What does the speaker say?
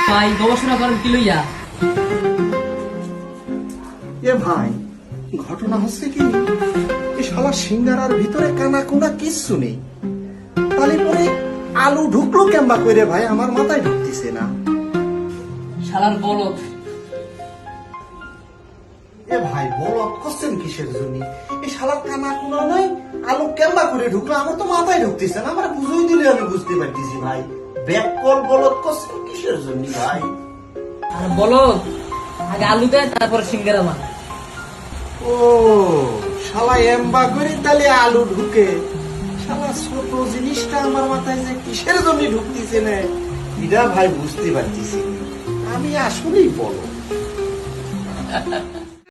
ভাই গবেষণা করেন কি লইয়া? এ ভাই, ঘটনা হচ্ছে কি, এই শালা সিঙ্গারার ভিতরে কানা কোনা কিচ্ছু নেই, তাহলে পরে আলু ঢুকলো কেমবা করে ভাই, আমার মাথায় ঢুকতেছে না। শালার বলদ। এ ভাই, বলত করছেন কিসের জন্য? এই শালার কানা কোনা নাই, আলু কেমবা করে ঢুকলো আমার তো মাথায় ঢুকতেছে না। আমার বুঝই দিলে আমি বুঝতে পারতেছি ভাই, ব্যাককল বলত করছেন কিসের জন্য ভাই? আর বলদ, আগে আলু দেয় তারপর সিঙ্গারা মান। ও শালা এম্বা করে তাহলে আলু ঢুকে, শালা ছোট জিনিসটা আমার মাথায় যে কিসের জন্য ঢুকতেছে না এটা ভাই বুঝতে পারতেছি। আমি আসলেই বলো